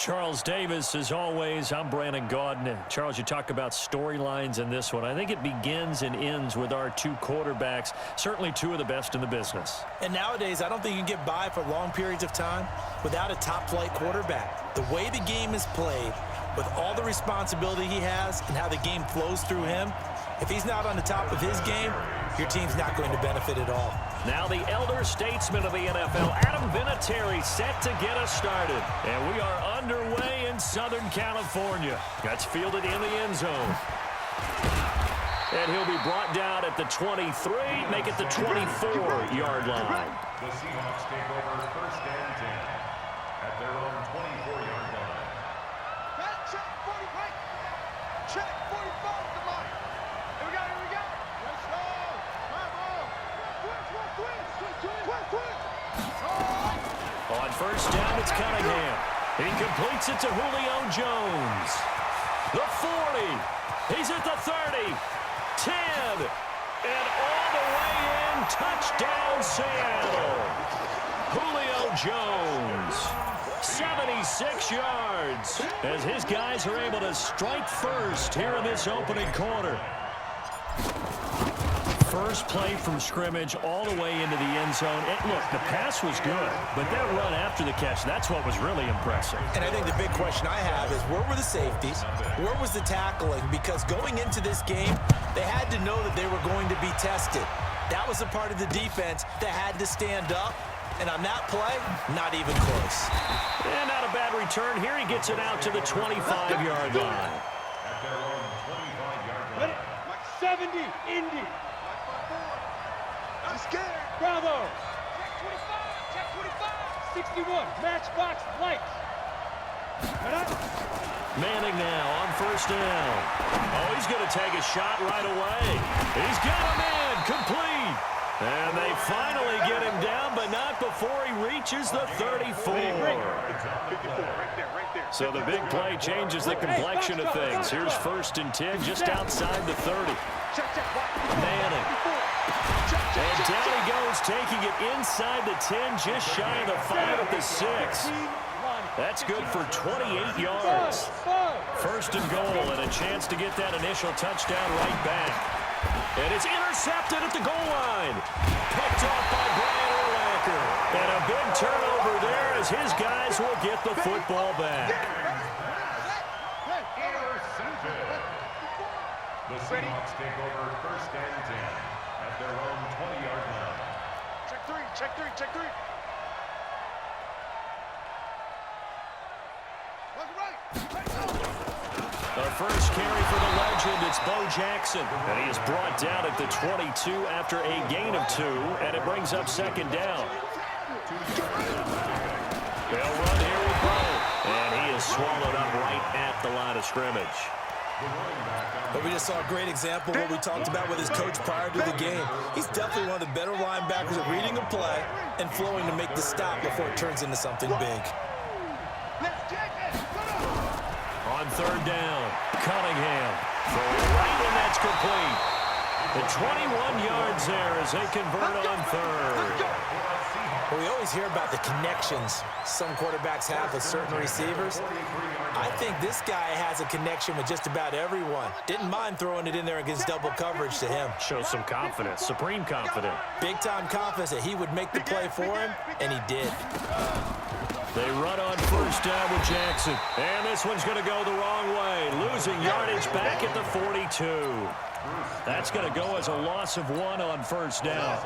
Charles Davis, as always. I'm Brandon Gaudin. Charles, you talk about storylines in this one. I think it begins and ends with our two quarterbacks, certainly two of the best in the business. And nowadays, I don't think you can get by for long periods of time without a top-flight quarterback. The way the game is played, with all the responsibility he has and how the game flows through him, if he's not on the top of his game, your team's not going to benefit at all. Now the elder statesman of the NFL, Adam Vinatieri, set to get us started. And we are underway in Southern California. That's fielded in the end zone. And he'll be brought down at the 23, make it the 24-yard line. The Seahawks take over first and 10 at their own 24-yard line. Check 40, right? Check 45, come on. Here we go. Let's go. My ball. Twist. On first down, it's Cunningham. He completes it to Julio Jones. The 40. He's at the 30. 10. And all the way in. Touchdown, Seattle. Julio Jones. 76 yards. As his guys are able to strike first here in this opening quarter. First play from scrimmage all the way into the end zone. And look, the pass was good, but that run after the catch, that's what was really impressive. And I think the big question I have is, where were the safeties? Where was the tackling? Because going into this game, they had to know that they were going to be tested. That was a part of the defense that had to stand up. And on that play, not even close. And not a bad return here. He gets it out to the 25-yard line. At their own 25-yard line. Like 70, Indy. I'm scared. Bravo. Check 25. 61. Matchbox lights. Manning now on first down. Oh, he's going to take a shot right away. He's got him in. Complete. And they finally get him down, but not before he reaches the 34. So the big play changes the complexion of things. Here's first and 10 just outside the 30. Manning. And down he goes, taking it inside the 10, just shy of the 5 at the 6. That's good for 28 yards. First and goal, and a chance to get that initial touchdown right back. And it's intercepted at the goal line. Picked off by Brian Urlacher. And a big turnover there as his guys will get the football back. Intercepted. The Seahawks take over first and 10 at their own 20-yard line. Check three. The first carry for the legend, it's Bo Jackson. And he is brought down at the 22 after a gain of 2, and it brings up second down. They'll run here with Bo. And he is swallowed up right at the line of scrimmage. But we just saw a great example of what we talked about with his coach prior to the game. He's definitely one of the better linebackers at reading a play and flowing to make the stop before it turns into something big. On third down, Cunningham. Right, and that's complete. The 21 yards there as they convert on third. Well, we always hear about the connections some quarterbacks have with certain receivers. I think this guy has a connection with just about everyone. Didn't mind throwing it in there against double coverage to him. Shows some confidence, supreme confidence. Big-time confidence that he would make the play for him, and he did. They run on first down with Jackson. And this one's going to go the wrong way. Losing yardage back at the 42. That's going to go as a loss of 1 on first down.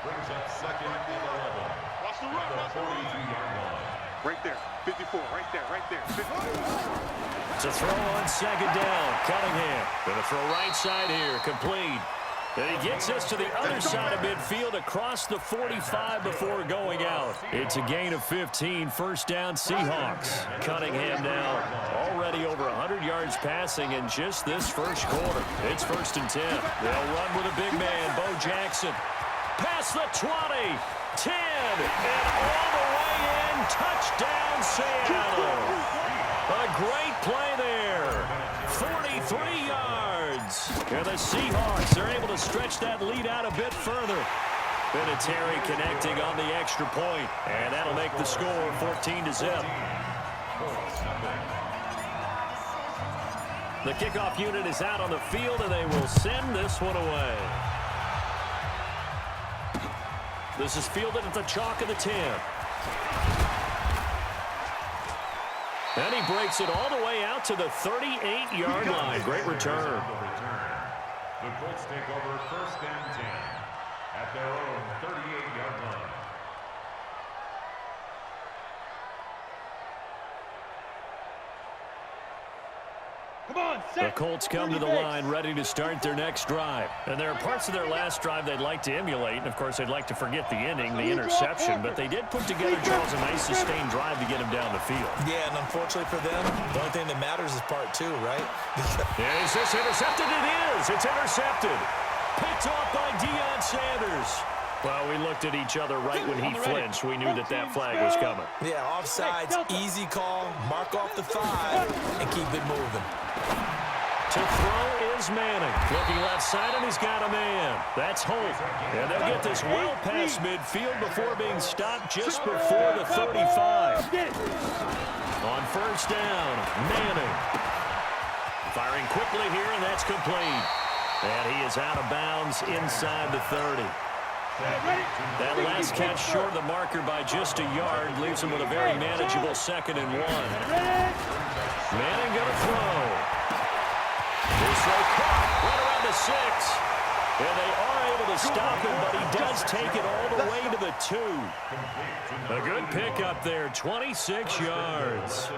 Brings up second and 11. Watch the run. The 42-yard line. Right there. 54. Right there. 54. It's a throw on second down. Cunningham going to throw right side here. Complete. And he gets us to the other side of midfield across the 45 before going out. It's a gain of 15. First down, Seahawks. Cunningham now already over 100 yards passing in just this first quarter. It's first and 10. They'll run with a big man, Bo Jackson. Past the 20, 10, and all the way in. Touchdown, Seattle. A great play there. 43 yards. And the Seahawks are able to stretch that lead out a bit further. Vinatieri connecting on the extra point, and that'll make the score 14-0. The kickoff unit is out on the field, and they will send this one away. This is fielded at the chalk of the 10. And he breaks it all the way out to the 38-yard line. Great return. The Colts take over first and 10 at their own 38-yard line. The Colts come to the line ready to start their next drive. And there are parts of their last drive they'd like to emulate. And, of course, they'd like to forget the inning, the interception. But they did put together, Charles, a nice sustained drive to get him down the field. Yeah, and unfortunately for them, the only thing that matters is part 2, right? Is this intercepted? It is. It's intercepted. Picked off by Deion Sanders. Well, we looked at each other right when he flinched. We knew that that flag was coming. Yeah, offsides, easy call, mark off the 5, and keep it moving. To throw is Manning. Looking left side, and he's got a man. That's Holt. And they'll get this well past midfield before being stopped just before the 35. On first down, Manning. Firing quickly here, and that's complete. And he is out of bounds inside the 30. That last catch short of the marker by just a yard leaves him with a very manageable 2nd and 1. Manning going to throw. This throw caught right around the 6. And they are able to stop him, but he does take it all the way to the 2. A good pickup there, 26 yards.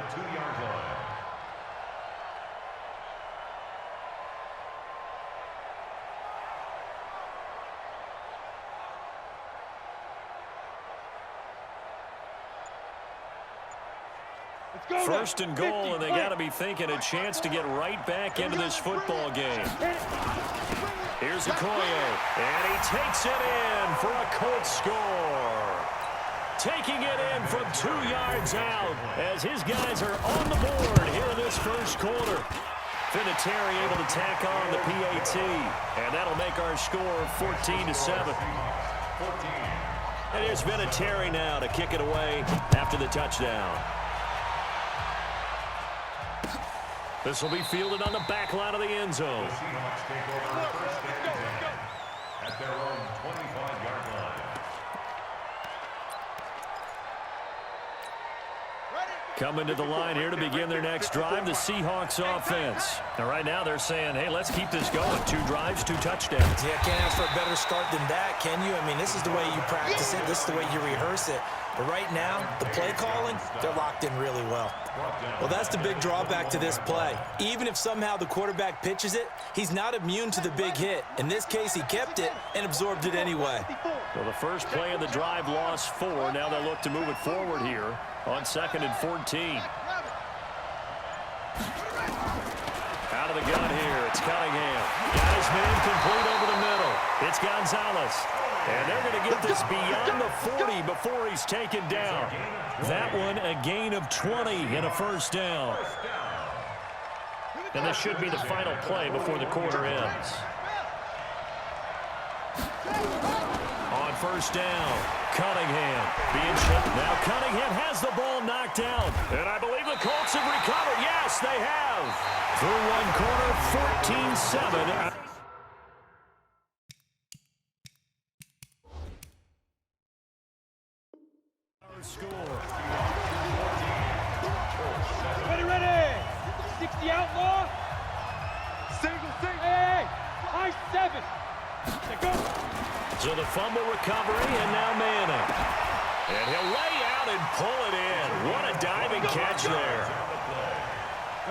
First and goal, and they got to be thinking a chance to get right back into this football game. Here's Okoye, and he takes it in for a Colts score. Taking it in from 2 yards out as his guys are on the board here in this first quarter. Vinatieri able to tack on the PAT, and that'll make our score 14-7. And here's Vinatieri now to kick it away after the touchdown. This will be fielded on the back line of the end zone. The Seahawks take over first and 10 at their own 25-yard line. Coming to the line here to begin their next drive, the Seahawks offense. Now, right now they're saying, hey, let's keep this going. 2 drives, 2 touchdowns. Yeah, can't ask for a better start than that, can you? I mean, this is the way you practice it. This is the way you rehearse it. But right now, the play calling, they're locked in really well. Well, that's the big drawback to this play. Even if somehow the quarterback pitches it, he's not immune to the big hit. In this case, he kept it and absorbed it anyway. Well, the first play of the drive lost 4. Now they'll look to move it forward here on 2nd and 14. Out of the gun here, it's Cunningham. Got his man complete over the middle. It's Gonzalez. And they're going to get this beyond the 40 before he's taken down. That one, a gain of 20 and a first down. And this should be the final play before the quarter ends. On first down, Cunningham being shot. Now Cunningham has the ball knocked out. And I believe the Colts have recovered. Yes, they have. Through one quarter, 14-7. Score. Ready. 60 outlaw. Single. Hey, high 7. Go. So the fumble recovery, and now Manning. And he'll lay out and pull it in. What a diving catch there.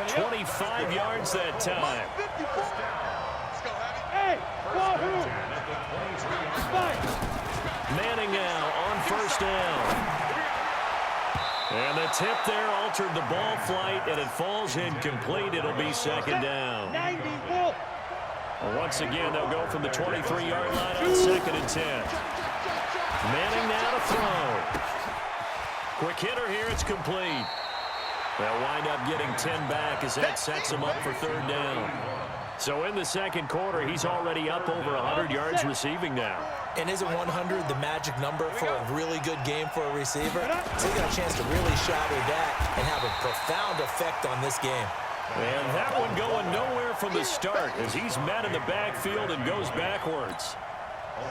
25 yards that time. Hey, Wahoo. Manning now on first down. And the tip there altered the ball flight, and it falls incomplete. It'll be 2nd down. 90 Wolf. Well, once again, they'll go from the 23-yard line on 2nd and 10. Manning now to throw. Quick hitter here, it's complete. They'll wind up getting 10 back as that sets them up for 3rd down. So in the second quarter, he's already up over 100 yards receiving now. And isn't 100 the magic number for a really good game for a receiver? So he got a chance to really shatter that and have a profound effect on this game. And that one going nowhere from the start as he's met in the backfield and goes backwards.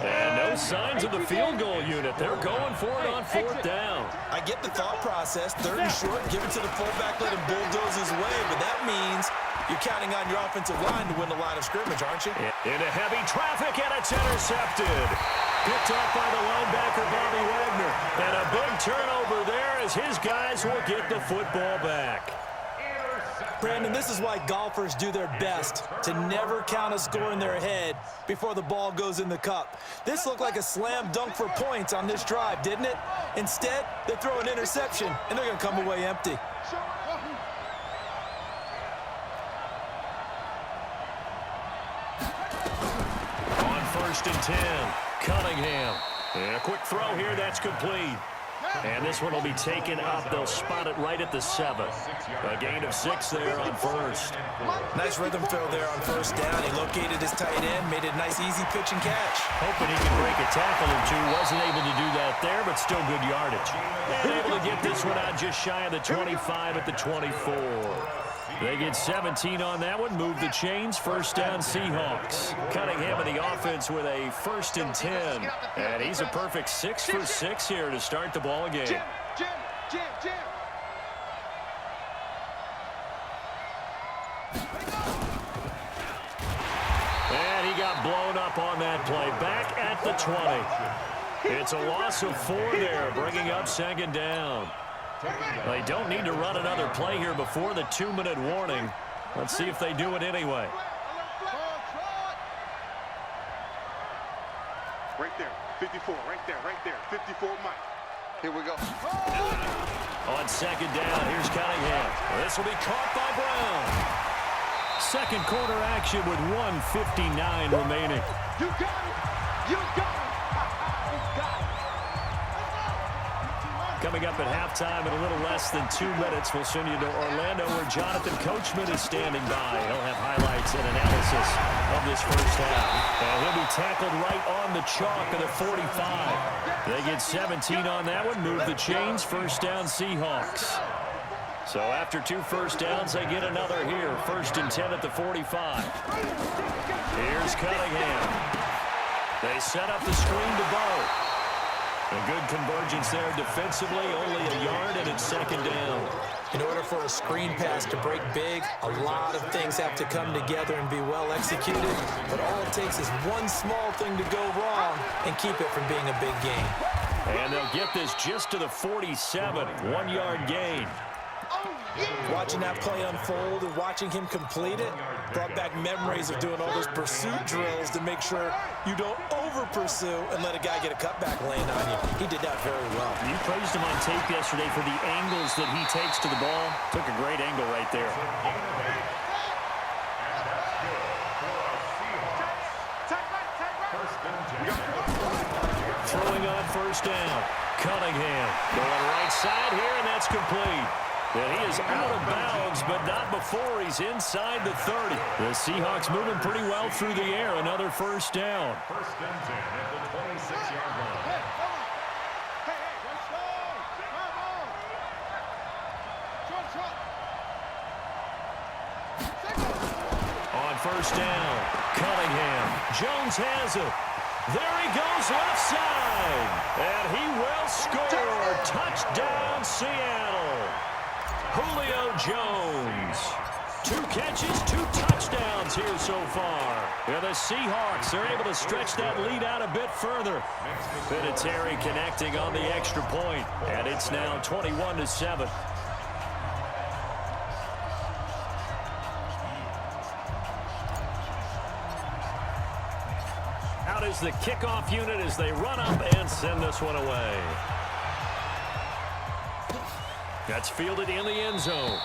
And no signs of the field goal unit. They're going for it on fourth down. I get the thought process. Third and short, give it to the fullback, let him bulldoze his way. But that means you're counting on your offensive line to win the line of scrimmage, aren't you? Into heavy traffic, and it's intercepted. Picked up by the linebacker, Bobby Wagner. And a big turnover there as his guys will get the football back. Brandon, this is why golfers do their best to never count a score in their head before the ball goes in the cup. This looked like a slam dunk for points on this drive, didn't it? Instead, they throw an interception, and they're going to come away empty. On 1st and 10, Cunningham. And a quick throw here, that's complete. And this one will be taken up. They'll spot it right at the 7. A gain of 6 there on first. Nice rhythm throw there on first down. He located his tight end, made it a nice, easy pitch and catch. Hoping he could break a tackle or two. Wasn't able to do that there, but still good yardage. And able to get this one out just shy of the 25 at the 24. They get 17 on that one. Move the chains. First down, Seahawks. Cunningham in the offense with a 1st and 10. And he's a perfect 6 for 6 here to start the ball game. Jim. And he got blown up on that play. Back at the 20. It's a loss of 4 there, bringing up 2nd down. They don't need to run another play here before the 2-minute warning. Let's see if they do it anyway. Right there, 54, right there, 54 Mike. Here we go. On 2nd down, here's Cunningham. This will be caught by Brown. Second quarter action with 1:59 remaining. You got it. You got it. Coming up at halftime in a little less than 2 minutes, we'll send you to Orlando where Jonathan Coachman is standing by. He'll have highlights and analysis of this first half. And he'll be tackled right on the chalk of the 45. They get 17 on that one. Move the chains. First down, Seahawks. So after 2 first downs, they get another here. 1st and 10 at the 45. Here's Cunningham. They set up the screen to Bo. A good convergence there defensively, only a yard, and it's 2nd down. In order for a screen pass to break big, a lot of things have to come together and be well executed. But all it takes is one small thing to go wrong and keep it from being a big gain. And they'll get this just to the 47, 1-yard gain. Watching that play unfold and watching him complete it brought back memories of doing all those pursuit drills to make sure you don't over-pursue and let a guy get a cutback land on you. He did that very well. You praised him on tape yesterday for the angles that he takes to the ball. Took a great angle right there. Throwing on first down. Cunningham going right side here, and that's complete. And he is out of bounds, but not before he's inside the 30. The Seahawks moving pretty well through the air. Another first down. 1st and 10 at the 26-yard line. On first down, Cunningham. Jones has it. There he goes left side. And he will score. Touchdown, Seattle. Julio Jones. 2 catches, 2 touchdowns here so far. And the Seahawks are able to stretch that lead out a bit further. Vinatieri connecting on the extra point. And it's now 21-7. Out is the kickoff unit as they run up and send this one away. That's fielded in the end zone.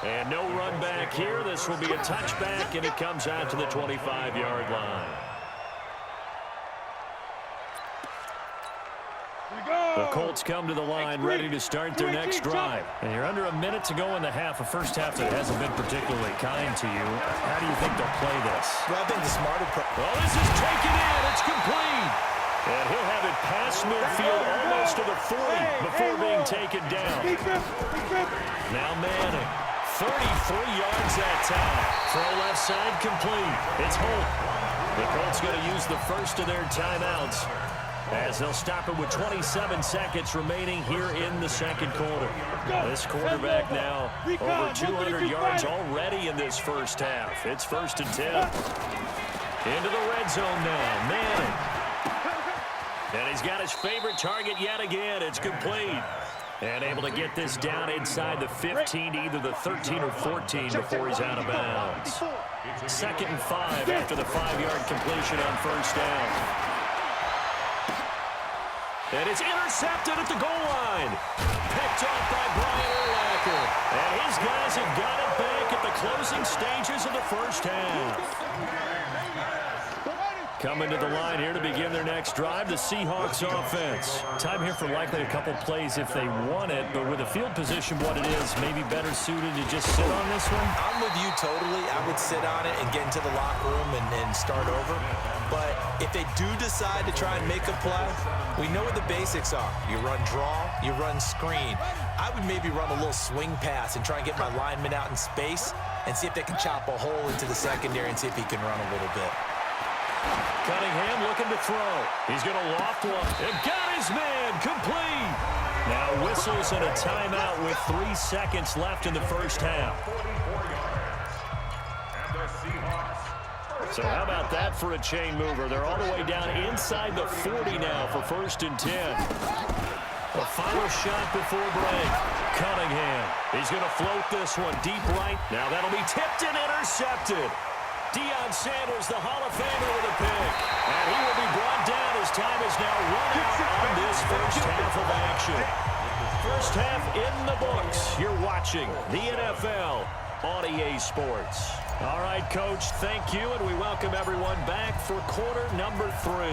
And no run back here. This will be a touchback, and it comes out to the 25-yard line. Here we go. The Colts come to the line ready to start their next drive. And you're under a minute to go in the half, a first half that hasn't been particularly kind to you. How do you think they'll play this? Well, I think the smart approach. Well, this is taken in. It's complete. And he'll have it past midfield almost to the 40 before being taken down. Now Manning, 33 yards that time. Throw left side complete. It's Holt. The Colts going to use the first of their timeouts as they'll stop it with 27 seconds remaining here in the second quarter. This quarterback now over 200 yards already in this first half. It's 1st and 10. Into the red zone now. Manning. And he's got his favorite target yet again. It's complete. And able to get this down inside the 15 to either the 13 or 14 before he's out of bounds. 2nd and 5 after the 5-yard completion on first down. And it's intercepted at the goal line. Picked off by Brian Urlacher. And his guys have got it back at the closing stages of the first half. Coming to the line here to begin their next drive, the Seahawks offense. Time here for likely a couple plays if they want it, but with the field position what it is, maybe better suited to just sit on this one? I'm with you totally. I would sit on it and get into the locker room and start over. But if they do decide to try and make a play, we know what the basics are. You run draw, you run screen. I would maybe run a little swing pass and try and get my lineman out in space and see if they can chop a hole into the secondary and see if he can run a little bit. Cunningham looking to throw. He's going to loft one. And got his man complete. Now whistles and a timeout with 3 seconds left in the first half. So how about that for a chain mover? They're all the way down inside the 40 now for 1st and 10. A final shot before break. Cunningham. He's going to float this one deep right. Now that'll be tipped and intercepted. Deion Sanders, the Hall of Famer, with a pick. And he will be brought down as time is now run out on this first half of action. First half in the books. You're watching the NFL on EA Sports. All right, Coach, thank you, and we welcome everyone back for quarter number 3.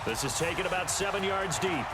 This is taken about 7 yards deep.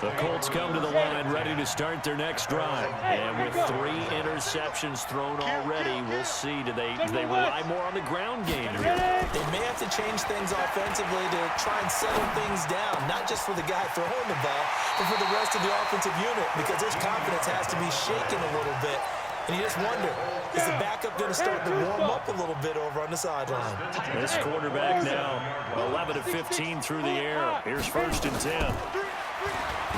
The Colts come to the line ready to start their next drive. And with 3 interceptions thrown already, we'll see. Do they rely more on the ground game here? They may have to change things offensively to try and settle things down, not just for the guy throwing the ball, but for the rest of the offensive unit, because his confidence has to be shaken a little bit. And you just wonder, is the backup going to start to warm up a little bit over on the sideline? This quarterback now 11 of 15 through the air. Here's 1st and 10.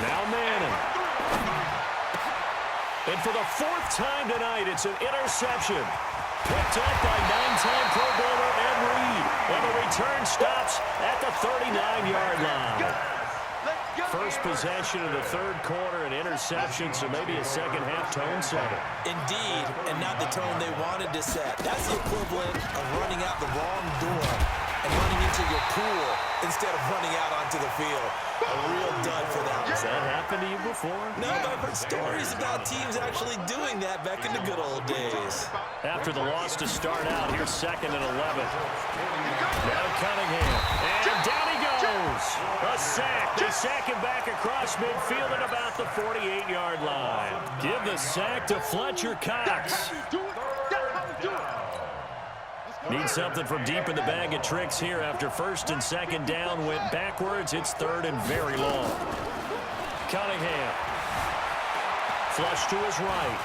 Now Manning. And for the 4th time tonight, it's an interception. Picked up by 9-time Pro Bowler Ed Reed. And the return stops at the 39-yard line. First possession of the 3rd quarter, an interception, so maybe a second-half tone setter. Indeed, and not the tone they wanted to set. That's the equivalent of running out the wrong door and running into your pool instead of running out onto the field. A real dud for that. Has that happened to you before? No, but I've heard stories about teams actually doing that back in the good old days. After the loss to start out, here's 2nd and 11. Now Cunningham, and down he goes. A sack. They sack him back across midfield at about the 48-yard line. Give the sack to Fletcher Cox. Need something from deep in the bag of tricks here after 1st and 2nd down went backwards. It's 3rd and very long. Cunningham. Flush to his right.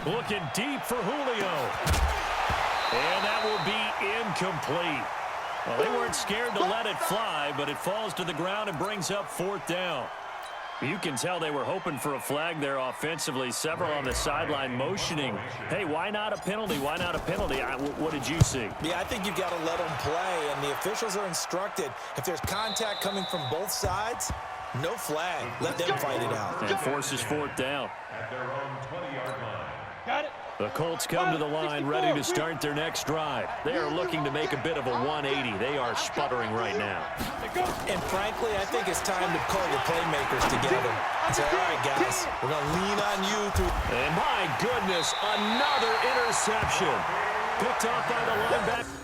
Looking deep for Julio. And that will be incomplete. Well, they weren't scared to let it fly, but it falls to the ground and brings up 4th down. You can tell they were hoping for a flag there offensively. Several on the sideline motioning. Hey, why not a penalty? Why not a penalty? What did you see? Yeah, I think you've got to let them play, and the officials are instructed. If there's contact coming from both sides, no flag. Let them fight it out. And forces 4th down. At their own 20-yard line. Got it. The Colts come to the line ready to start their next drive. They are looking to make a bit of a 180. They are sputtering right now. And frankly, I think it's time to pull the playmakers together and say, all right, guys, we're going to lean on you through. And my goodness, another interception. Picked off by the linebacker.